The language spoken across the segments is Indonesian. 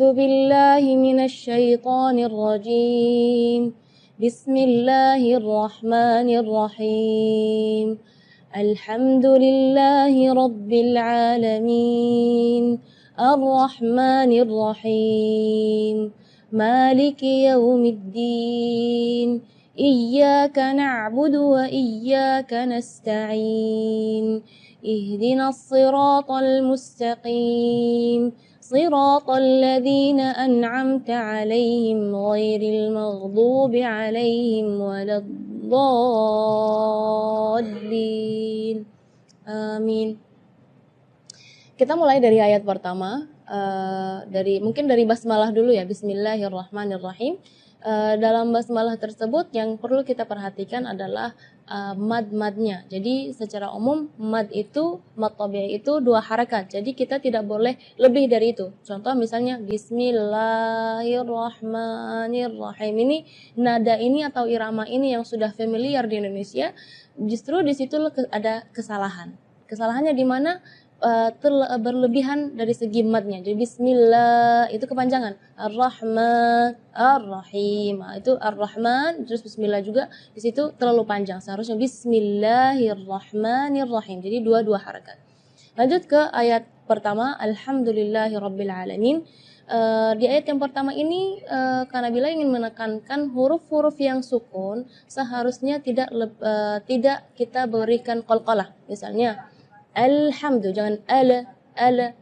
أعوذ بالله من الشيطان الرجيم بسم الله الرحمن الرحيم الحمد لله رب العالمين الرحمن الرحيم مالك يوم الدين إياك نعبد وإياك نستعين اهدنا الصراط المستقيم صراط الذين أنعمت عليهم غير المغضوب عليهم ولا الضالين آمين. Kita mulai dari ayat pertama, mungkin dari basmalah dulu ya. Bismillahirrahmanirrahim. Dalam basmalah tersebut yang perlu kita perhatikan adalah mad-madnya. Jadi secara umum mad tabi'i itu 2 harakat. Jadi kita tidak boleh lebih dari itu. Contoh misalnya Bismillahirrahmanirrahim. Ini nada ini atau irama ini yang sudah familiar di Indonesia, justru di situ ada kesalahan. Kesalahannya di mana? Berlebihan dari segi madnya. Jadi bismillah itu kepanjangan. Ar-Rahman, Ar-Rahim. Itu Ar-Rahman terus bismillah juga di situ terlalu panjang. Seharusnya Bismillahirrahmanirrahim. Jadi dua harakat. Lanjut ke ayat pertama, Alhamdulillahirabbil alamin. Di ayat yang pertama ini Kanabila ingin menekankan huruf-huruf yang sukun seharusnya tidak kita berikan qalqalah. Misalnya alhamdu, jangan ala.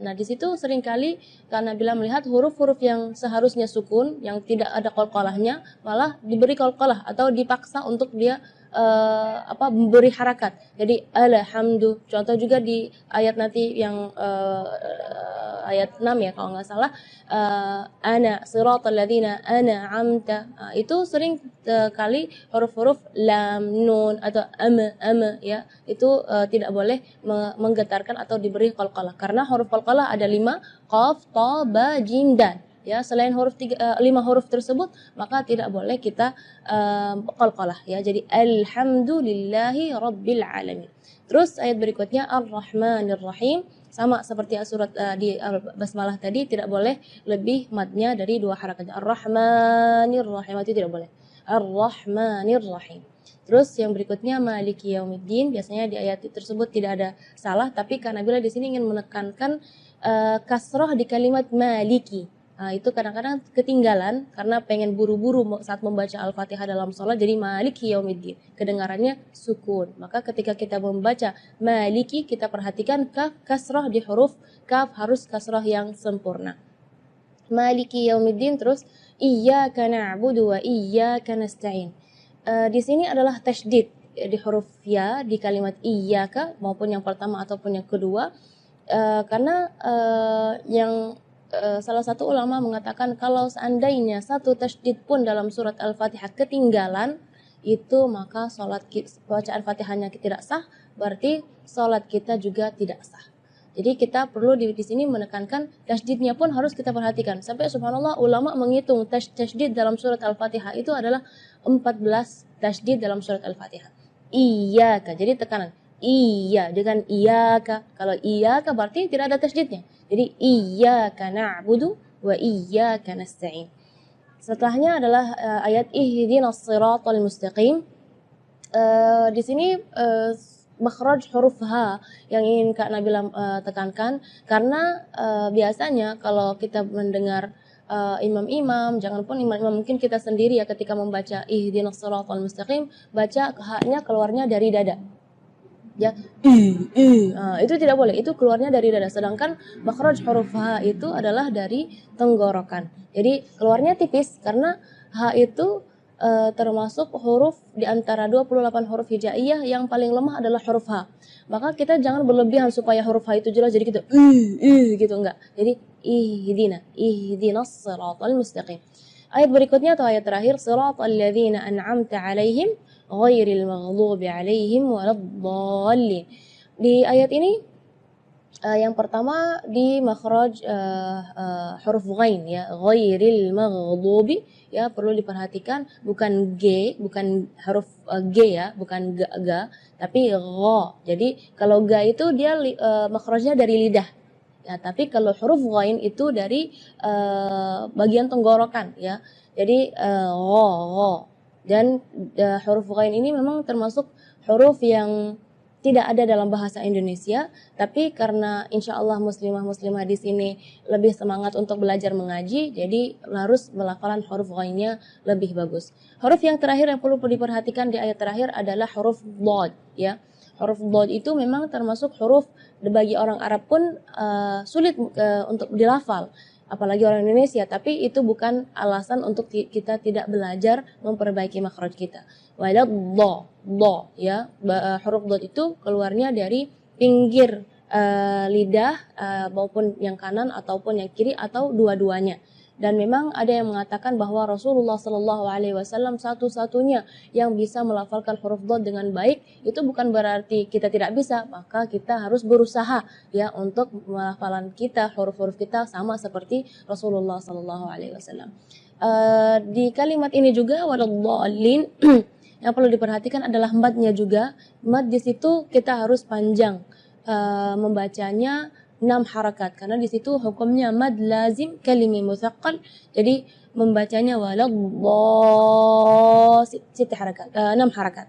Nah, di situ seringkali karena bila melihat huruf-huruf yang seharusnya sukun, yang tidak ada qalqalahnya, malah diberi qalqalah atau dipaksa untuk dia memberi harakat. Jadi alhamdu. Contoh juga di ayat nanti yang ayat 6 ya kalau nggak salah, ana siratal ladzina an'amta. Itu sering kali huruf-huruf lam, nun atau ama ya. Itu tidak boleh menggetarkan atau diberi qalqalah karena huruf qalqalah ada 5, qaf, ta, ba, jim, dal. Ya, selain 5 huruf tersebut maka tidak boleh kita qalqalah ya. Jadi alhamdulillahi rabbil alamin. Terus ayat berikutnya Ar-Rahmanir Rahim, sama seperti surat di basmalah tadi, tidak boleh lebih madnya dari 2 harakat. Ar-Rahmanir Rahim itu tidak boleh. Ar-Rahmanir Rahim. Terus yang berikutnya Maliki Yaumiddin, biasanya di ayat tersebut tidak ada salah, tapi karena bila di sini ingin menekankan kasrah di kalimat Maliki. Nah, itu kadang-kadang ketinggalan karena pengen buru-buru saat membaca Al-Fatihah dalam sholat, jadi Maliki Yaumiddin. Kedengarannya sukun. Maka ketika kita membaca Maliki, kita perhatikan kasrah di huruf kaf harus kasrah yang sempurna. Maliki Yaumiddin, terus Iyyaka na'budu wa iyyaka nasta'in. Di sini adalah tasydid di huruf ya di kalimat iyyaka maupun yang pertama ataupun yang kedua. Karena salah satu ulama mengatakan kalau seandainya satu tasydid pun dalam surat Al-Fatihah ketinggalan, itu maka bacaan Fatihahnya tidak sah, berarti salat kita juga tidak sah. Jadi kita perlu di sini menekankan tasydidnya pun harus kita perhatikan. Sampai subhanallah ulama menghitung tasydid dalam surat Al-Fatihah itu adalah 14 tasydid dalam surat Al-Fatihah. Iyyaka, jadi tekanan iya dengan iyaka. Kalau iyaka berarti tidak ada tasydidnya. Jadi iyyaka na'budu wa iyyaka nasta'in. Setelahnya adalah ayat ihdinas siratal mustaqim. Di sini makhraj huruf H yang ingin Kak Nabila tekankan, karena biasanya kalau kita mendengar imam-imam, janganpun imam-imam, mungkin kita sendiri ya ketika membaca ihdinas siratal mustaqim, baca H-nya keluarnya dari dada. Ya, itu tidak boleh, itu keluarnya dari dada. Sedangkan makhraj huruf H itu adalah dari tenggorokan. Jadi keluarnya tipis karena H itu termasuk huruf di antara 28 huruf hijaiyah yang paling lemah adalah huruf H. Maka kita jangan berlebihan supaya huruf H itu jelas, jadi kita gitu enggak. Jadi ihdinas siratal mustaqim. Ayat berikutnya atau ayat terakhir, siratal ladzina an'amta 'alaihim ghairil maghdubi 'alaihim waladdallin. Di ayat ini yang pertama di makhraj huruf ghain ya, ghairil maghdubi ya, perlu diperhatikan bukan G, bukan huruf G ya, bukan ga, tapi gha. Jadi kalau ga itu dia makhrajnya dari lidah. Ya, tapi kalau huruf ghain itu dari bagian tenggorokan ya. Jadi dan huruf ghain ini memang termasuk huruf yang tidak ada dalam bahasa Indonesia, tapi karena insya Allah muslimah-muslimah di sini lebih semangat untuk belajar mengaji, jadi harus melafalan huruf ghainnya lebih bagus. Huruf yang terakhir yang perlu diperhatikan di ayat terakhir adalah huruf dhad ya. Huruf dhad itu memang termasuk huruf bagi orang Arab pun sulit untuk dilafal, apalagi orang Indonesia, tapi itu bukan alasan untuk kita tidak belajar memperbaiki makhraj kita. Walau do ya, huruf dhad itu keluarnya dari pinggir lidah maupun yang kanan ataupun yang kiri atau dua-duanya. Dan memang ada yang mengatakan bahwa Rasulullah Shallallahu Alaihi Wasallam satu-satunya yang bisa melafalkan huruf dhad dengan baik. Itu bukan berarti kita tidak bisa, maka kita harus berusaha ya untuk melafalan kita, huruf-huruf kita sama seperti Rasulullah Shallallahu Alaihi Wasallam. Di kalimat ini juga waladhdallin yang perlu diperhatikan adalah madnya juga. Mad di situ kita harus panjang membacanya 6 harakat karena di situ hukumnya mad lazim kalimi mutsaqqal, jadi membacanya waladhdallin 6 harakat.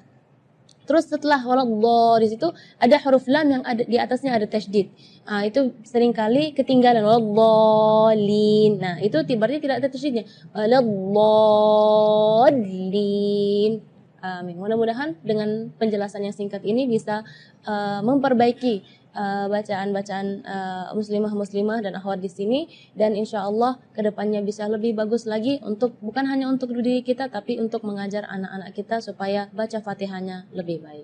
Terus setelah waladhdallin di situ ada huruf lam yang ada di atasnya ada tasydid. Itu seringkali ketinggalan waladhdallin. Nah, itu berarti tidak ada tasydidnya. Waladhdallin. Amin. Mudah-mudahan dengan penjelasan yang singkat ini bisa memperbaiki bacaan-bacaan muslimah-muslimah dan akhwat di sini, dan insya Allah kedepannya bisa lebih bagus lagi untuk bukan hanya untuk diri kita tapi untuk mengajar anak-anak kita supaya baca Fatihahnya lebih baik.